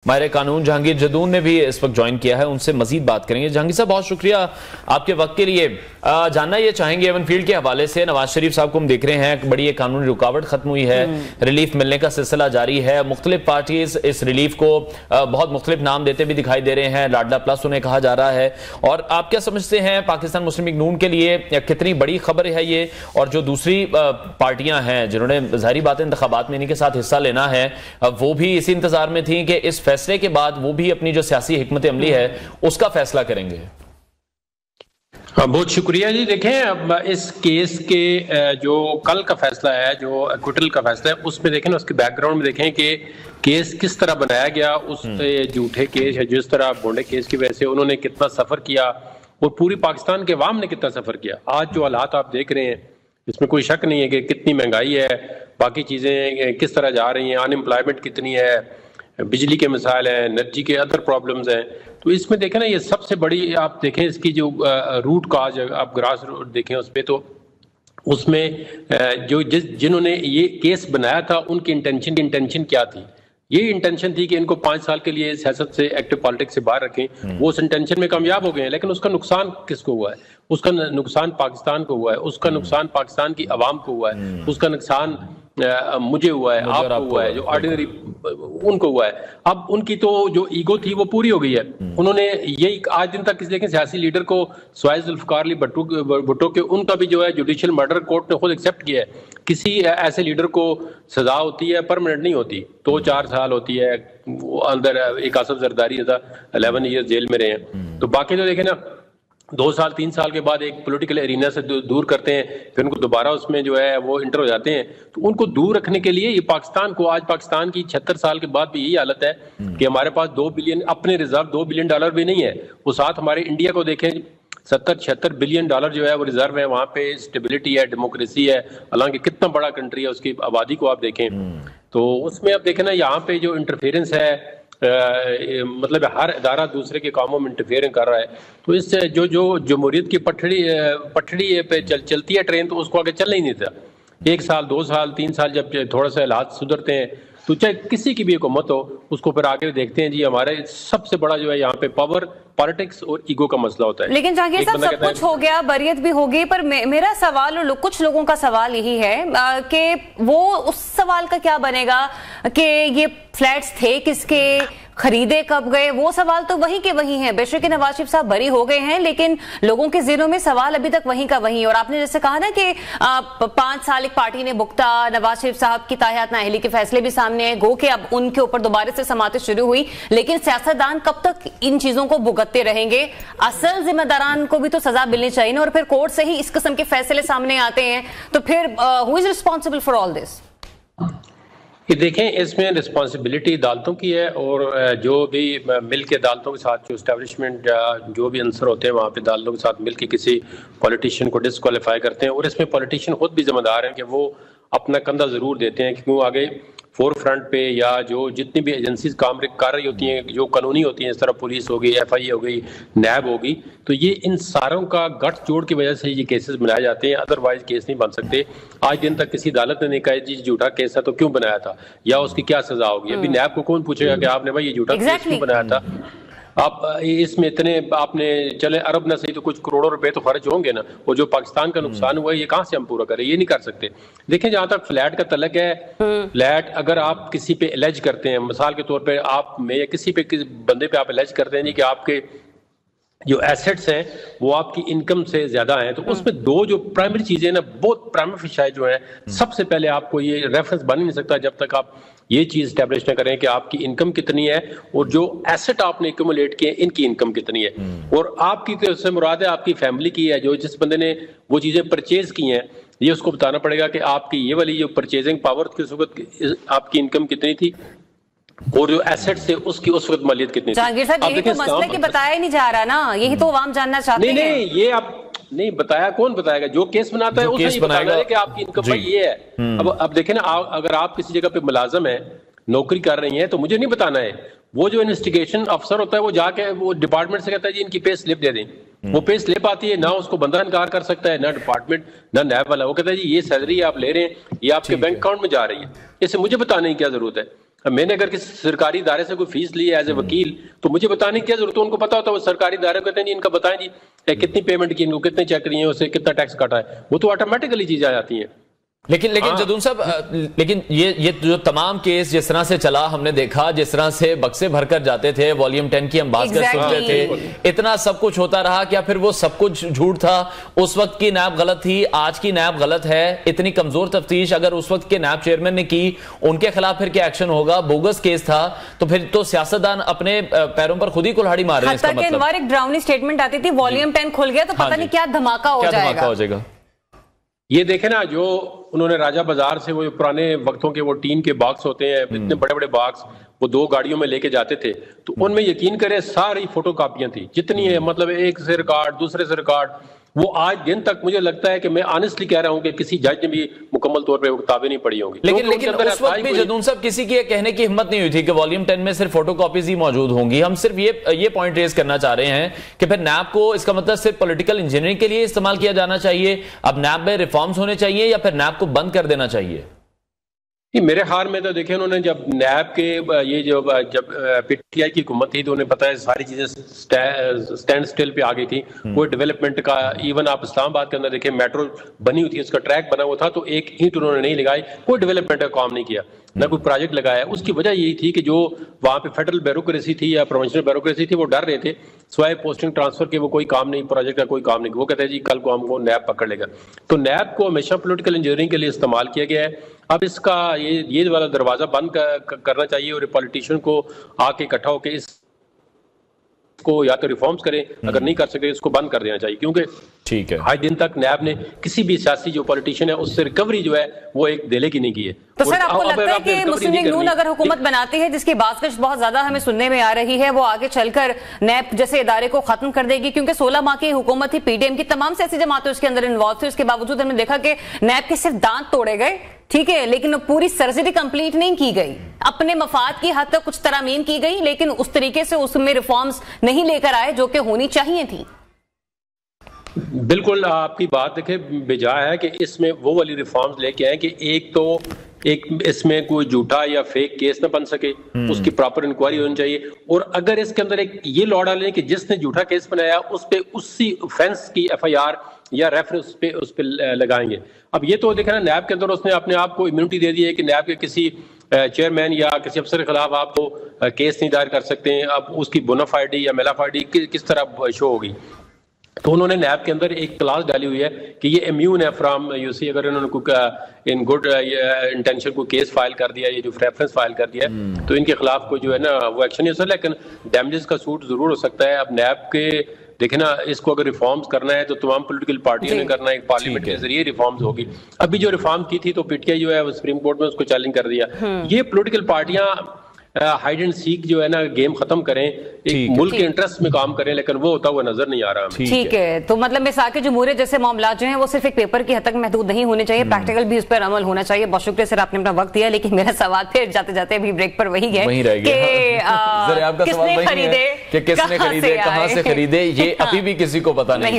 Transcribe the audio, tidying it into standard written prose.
माहिर कानून जहांगीर जदून ने भी इस वक्त ज्वाइन किया है, उनसे मजीद बात करेंगे। जहांगीर साहब, बहुत शुक्रिया आपके वक्त के लिए। जानना ये चाहेंगे एवन फील्ड के हवाले से, नवाज शरीफ साहब को हम देख रहे हैं, बड़ी एक कानूनी रुकावट खत्म हुई है, रिलीफ मिलने का सिलसिला जारी है, मुख्तलिफ पार्टीज इस रिलीफ को बहुत मुख्तलिफ नाम देते भी दिखाई दे रहे हैं, लाडला प्लस उन्हें कहा जा रहा है। और आप क्या समझते हैं पाकिस्तान मुस्लिम लीग नून के लिए कितनी बड़ी खबर है ये, और जो दूसरी पार्टियां हैं जिन्होंने जाहिर बात है इंतखाबात में इन्हीं के साथ हिस्सा लेना है, वो भी इसी इंतजार में थी कि इस फैसले के बाद वो भी अपनी जो सियासी हिकमत अमली है उसका फैसला करेंगे? बहुत शुक्रिया जी। देखें, अब इस केस के जो कल का फैसला है, जो एक्विटल का फैसला है, उसमें देखें ना, उसके बैकग्राउंड में देखें कि केस किस तरह बनाया गया, उस झूठे केस है जिस तरह बोंडे केस की वजह से उन्होंने कितना सफर किया और पूरी पाकिस्तान के अवाम ने कितना सफर किया। आज जो हालात आप देख रहे हैं इसमें कोई शक नहीं है कि कितनी महंगाई है, बाकी चीजें किस तरह जा रही हैं, अनएम्प्लॉयमेंट कितनी है, बिजली के मसाइल हैं, एनर्जी के अदर प्रॉब्लम्स हैं। तो इसमें देखें ना, ये सबसे बड़ी आप देखें इसकी जो रूट काज है, आप ग्रास रूट देखें उस पर, तो उसमें जो जिन्होंने ये केस बनाया था उनकी इंटेंशन क्या थी? ये इंटेंशन थी कि इनको 5 साल के लिए सियासत से, एक्टिव पॉलिटिक्स से बाहर रखें। वो उस इंटेंशन में कामयाब हो गए हैं, लेकिन उसका नुकसान किसको हुआ है? उसका नुकसान पाकिस्तान को हुआ है, उसका नुकसान पाकिस्तान की आवाम को हुआ है, उसका नुकसान मुझे हुआ है, आपको हुआ है, जो ऑर्डिनरी उनको हुआ है। अब उनकी तो जो ईगो थी वो पूरी हो गई है। उन्होंने यही आज दिन तक किसी देखें सियासी लीडर को सवाए जुल्फकार अली भुट्टो के, उनका भी जो है जुडिशियल मर्डर कोर्ट ने खुद एक्सेप्ट किया है। किसी ऐसे लीडर को सजा होती है, परमानेंट नहीं होती, 2-4 साल होती है। वो अंदर एक आसफ जरदारी 11 ईयर जेल में रहे हैं। तो बाकी तो देखें ना, 2 साल 3 साल के बाद एक पॉलिटिकल एरिना से दूर करते हैं, फिर उनको दोबारा उसमें जो है वो इंटर हो जाते हैं। तो उनको दूर रखने के लिए ये पाकिस्तान को, आज पाकिस्तान की 76 साल के बाद भी यही हालत है कि हमारे पास 2 बिलियन अपने रिजर्व, $2 बिलियन भी नहीं है। वो साथ हमारे इंडिया को देखें, 70-76 बिलियन डॉलर जो है वो रिजर्व है, वहाँ पे स्टेबिलिटी है, डेमोक्रेसी है, हालांकि कितना बड़ा कंट्री है, उसकी आबादी को आप देखें। तो उसमें आप देखें ना, यहाँ पे जो इंटरफेरेंस है, मतलब हर इदारा दूसरे के कामों में इंटरफेयर कर रहा है। तो इससे जो जमहूरियत की पटड़ी पे चलती है ट्रेन, तो उसको आगे चलना ही नहीं था। 1 साल 2 साल 3 साल जब थोड़ा सा हालात सुधरते हैं, तो चाहे किसी की भी हुकूमत हो, उसको फिर आगे देखते हैं जी हमारे सबसे बड़ा जो है यहाँ पे पावर, पॉलिटिक्स और ईगो का मसला होता है। लेकिन जहांगीर साहब, सब कुछ हो गया, बरियत भी हो गई, पर मेरा सवाल और कुछ लोगों का सवाल यही है कि वो उस सवाल का क्या बनेगा कि ये फ्लैट्स थे किसके, खरीदे कब गए, वो सवाल तो वही के वही हैं। बेशक नवाज शरीफ साहब बरी हो गए हैं, लेकिन लोगों के ज़हनों में सवाल अभी तक वहीं का वहीं। और आपने जैसे कहा ना कि 5 साल एक पार्टी ने भुगता, नवाज शरीफ साहब की ताहयात नाअहली के फैसले भी सामने आए, गो के अब उनके ऊपर दोबारा से समातें शुरू हुई, लेकिन सियासतदान कब तक इन चीजों को भुगतते रहेंगे? असल जिम्मेदारान को भी तो सजा मिलनी चाहिए ना। और फिर कोर्ट से ही इस किस्म के फैसले सामने आते हैं, तो फिर who is responsible for all this? ये देखें, इसमें रिस्पॉन्सिबिलिटी अदालतों की है, और जो भी मिल के अदालतों के साथ जो इस्टेब्लिशमेंट जो भी अंसर होते हैं वहाँ पे अदालतों के साथ मिल के किसी पॉलिटिशियन को डिस्क्वालीफाई करते हैं। और इसमें पॉलिटिशियन खुद भी जिम्मेदार हैं कि वो अपना कंधा ज़रूर देते हैं, क्यों आगे फोर फ्रंट पे या जो जितनी भी एजेंसीज काम कर रही होती हैं, जो कानूनी होती हैं, इस तरह पुलिस हो गई, FI हो गई, नैब होगी, तो ये इन सारों का गठ जोड़ की वजह से ये केसेस बनाए जाते हैं। अदरवाइज केस नहीं बन सकते। आज दिन तक किसी अदालत ने नहीं कहा जी झूठा केस है तो क्यों बनाया था, या उसकी क्या सजा होगी। अभी नैब को कौन पूछेगा कि आपने भाई ये झूठा केस क्यों बनाया था? आप इसमें इतने आपने चले अरब ना सही तो कुछ करोड़ों रुपए तो खर्च होंगे ना, और जो पाकिस्तान का नुकसान हुआ है ये कहां से हम पूरा करें? ये नहीं कर सकते। देखें, जहां तक फ्लैट का तलक है, फ्लैट अगर आप किसी पे एलेज करते हैं, मिसाल के तौर पे आप में या किसी बंदे पे आप एलेज करते हैं जी कि आपके जो एसेट्स हैं वो आपकी इनकम से ज्यादा हैं, तो उसमें दो जो प्राइमरी चीजें ना, बहुत प्राइमरी फिशाई जो है, सबसे पहले आपको ये रेफरेंस बन नहीं सकता जब तक आप ये चीज स्टैब्लिश न करें कि आपकी इनकम कितनी है और जो एसेट आपने एक्यूमुलेट किए इनकी इनकम कितनी है। और आपकी तो उससे मुराद है आपकी फैमिली की है, जो जिस बंदे ने वो चीजें परचेज की हैं, ये उसको बताना पड़ेगा कि आपकी ये वाली जो परचेजिंग पावर किस वक्त आपकी इनकम कितनी थी और जो एसेट से उसकी उस वक्त मालियत कितनी थी। जहांगीर साहब, यही तो मसला कि बताया ही नहीं जा रहा ना, यही तो आवाम जानना चाहते हैं। नहीं, ये आप नहीं बताया, कौन बताएगा? जो केस बनाता है उसे बताएगा कि आपकी इनकम भाई ये है। अब देखें ना, अगर आप किसी जगह पे मुलाजम है, नौकरी कर रही हैं, तो मुझे नहीं बताना है। वो जो इन्वेस्टिगेशन अफसर होता है वो जाके वो डिपार्टमेंट से कहता है जी इनकी पे स्लिप दे दें। वो पे स्लिप आती है ना, उसको बंदा इनकार कर सकता है, ना डिपार्टमेंट ना नैब वाला। वो कहता है जी ये सैलरी आप ले रहे हैं, ये आपके बैंक अकाउंट में जा रही है, इसे मुझे बताने की क्या जरूरत है? मैंने अगर किसी सरकारी इदारे से कोई फीस ली है एज ए वकील, तो मुझे बताने की क्या जरूरत है? उनको पता होता है, वो सरकारी इदारे कहते हैं जी इनका बताएं जी कितनी पेमेंट की, इनको कितने चेक दिए, उससे कितना टैक्स काटा है, वो तो ऑटोमेटिकली चीजें आ जाती हैं। लेकिन जदून साहब, लेकिन ये जो तमाम केस जिस तरह से चला, हमने देखा जिस तरह से बक्से भरकर जाते थे, वॉल्यूम 10 की हम बात कर सकते थे, इतना सब कुछ होता रहा, क्या फिर वो सब कुछ झूठ था? उस वक्त की नैब गलत थी, आज की नैब गलत है? इतनी कमजोर तफ्तीश अगर उस वक्त के नैब चेयरमैन ने की, उनके खिलाफ फिर क्या एक्शन होगा? बोगस केस था, तो फिर तो सियासतदान अपने पैरों पर खुद ही कुल्हाड़ी मार रहे हैं। एक ड्राउनी स्टेटमेंट आती थी, वॉल्यूम 10 खुल गया तो पता नहीं क्या धमाका हो जाएगा। ये देखे ना, जो उन्होंने राजा बाजार से वो पुराने वक्तों के वो टीन के बॉक्स होते हैं, इतने बड़े बड़े बॉक्स, वो 2 गाड़ियों में लेके जाते थे, तो उनमें यकीन करें सारी फोटो कापियां थी जितनी है, मतलब एक से रिकॉर्ड दूसरे से रिकॉर्ड, वो आज दिन तक मुझे लगता है कि मैं ऑनेस्टली कह रहा हूं कि किसी जज ने भी मुकम्मल तौर पे वो किताबें नहीं पढ़ी होंगी। लेकिन उस वक्त भी जदून साहब किसी की कहने की हिम्मत नहीं हुई थी कि वॉल्यूम 10 में सिर्फ फोटोकॉपीज ही मौजूद होंगी। हम सिर्फ ये पॉइंट रेज करना चाह रहे हैं कि फिर नैब को इसका मतलब सिर्फ पॉलिटिकल इंजीनियरिंग के लिए इस्तेमाल किया जाना चाहिए, अब नैब में रिफॉर्म्स होने चाहिए, या फिर नैब को बंद कर देना चाहिए? मेरे ख्याल में तो देखिए, उन्होंने जब नैब के ये जब पीटीआई की हुकूमत थी तो उन्हें पता है सारी चीजें स्टैंड स्टिल पे आ गई थी। कोई डेवलपमेंट का, इवन आप इस्लामाबाद के अंदर देखिए मेट्रो बनी हुई थी, उसका ट्रैक बना हुआ था, तो एक ईंट उन्होंने नहीं लगाई, कोई डेवलपमेंट का काम नहीं किया, ना कोई प्रोजेक्ट लगाया। उसकी वजह यही थी कि जो वहां पे फेडरल ब्यूरोक्रेसी थी या प्रोविंशियल ब्यूरोक्रेसी थी, वो डर रहे थे स्वाय पोस्टिंग ट्रांसफर के, वो कोई काम नहीं, प्रोजेक्ट का कोई काम नहीं, वो कहते हैं जी कल को हमको नैब पकड़ लेगा। तो नैब को हमेशा पॉलिटिकल इंजीनियरिंग के लिए इस्तेमाल किया गया है। अब इसका ये वाला दरवाजा बंद करना चाहिए और पॉलिटिशियन को आके इकट्ठा होकर इसको या तो रिफॉर्म्स करें, अगर नहीं कर सके इसको बंद कर देना चाहिए, क्योंकि ठीक है आज दिन तक नैब ने किसी भी सियासी जो पॉलिटिशियन है उससे रिकवरी जो है वो एक देले की नहीं की है। तो सर आपको लगता है कि मुस्लिम लीग नून अगर हुकूमत बनाती है, जिसकी बातचीत बहुत ज्यादा हमें सुनने में आ रही है, वो आगे चलकर नैब जैसे इदारे को खत्म कर देगी? क्योंकि 16 माह की हुकूमत थी, पीडीएम की तमाम सियासी जमातें उसके अंदर इन्वॉल्व थी, उसके बावजूद हमने देखा कि नैब के सिर्फ दांत तोड़े गए, ठीक है, लेकिन पूरी सर्जरी कंप्लीट नहीं की गई, अपने मफाद की हद तक कुछ तरामीम की गई, लेकिन उस तरीके से उसमें रिफॉर्म्स नहीं लेकर आए जो कि होनी चाहिए थी। बिल्कुल आपकी बात देखिए बेजा है कि इसमें वो वाली रिफॉर्म्स लेके आए कि एक इसमें कोई झूठा या फेक केस ना बन सके, उसकी प्रॉपर इंक्वायरी होनी चाहिए, और अगर इसके अंदर एक ये लॉ डालें कि जिसने झूठा केस बनाया उस पे उसी ऑफेंस की एफआईआर या रेफरेंस उस पे लगाएंगे। अब ये तो देखना, नैब के अंदर उसने अपने आप को इम्यूनिटी दे दी है कि नैब के किसी चेयरमैन या किसी अफसर के खिलाफ आप तो केस नहीं दायर कर सकते हैं। अब उसकी बोनाफाइडी या मेलाफाइडी किस तरह शो होगी? तो उन्होंने नैब के अंदर एक क्लास डाली हुई है कि ये इम्यून है फ्रॉम यूसी, अगर इन्होंने कोई इन गुड इंटेंशन को केस फाइल कर दिया, ये जो रेफरेंस फाइल कर दिया तो इनके खिलाफ कोई जो है ना वो एक्शन नहीं हो सकता, लेकिन डैमेजेस का सूट जरूर हो सकता है। अब नैब के देखे ना, इसको अगर रिफॉर्म्स करना है तो तमाम पॉलिटिकल पार्टियों ने करना है, एक पार्लियामेंट के जरिए रिफॉर्म्स होगी। अभी जो रिफॉर्म की थी तो पीटीआई जो है वो सुप्रीम कोर्ट में उसको चैलेंज कर दिया। ये पॉलिटिकल पार्टियां हाइड एंड सीक जो है ना गेम खत्म करें, एक मुल्क के इंटरेस्ट में काम करें, लेकिन वो होता हुआ नजर नहीं आ रहा। ठीक है, तो मतलब मिसाक जमहूरियत जैसे मामला जो हैं वो सिर्फ एक पेपर की हद तक महदूद नहीं होने चाहिए, प्रैक्टिकल भी उस पर अमल होना चाहिए। बहुत शुक्रिया सर, आपने अपना वक्त दिया, लेकिन मेरा सवाल फिर जाते जाते अभी ब्रेक पर वही है कि किसने खरीदे, कहां से खरीदे, ये अभी भी किसी को पता नहीं।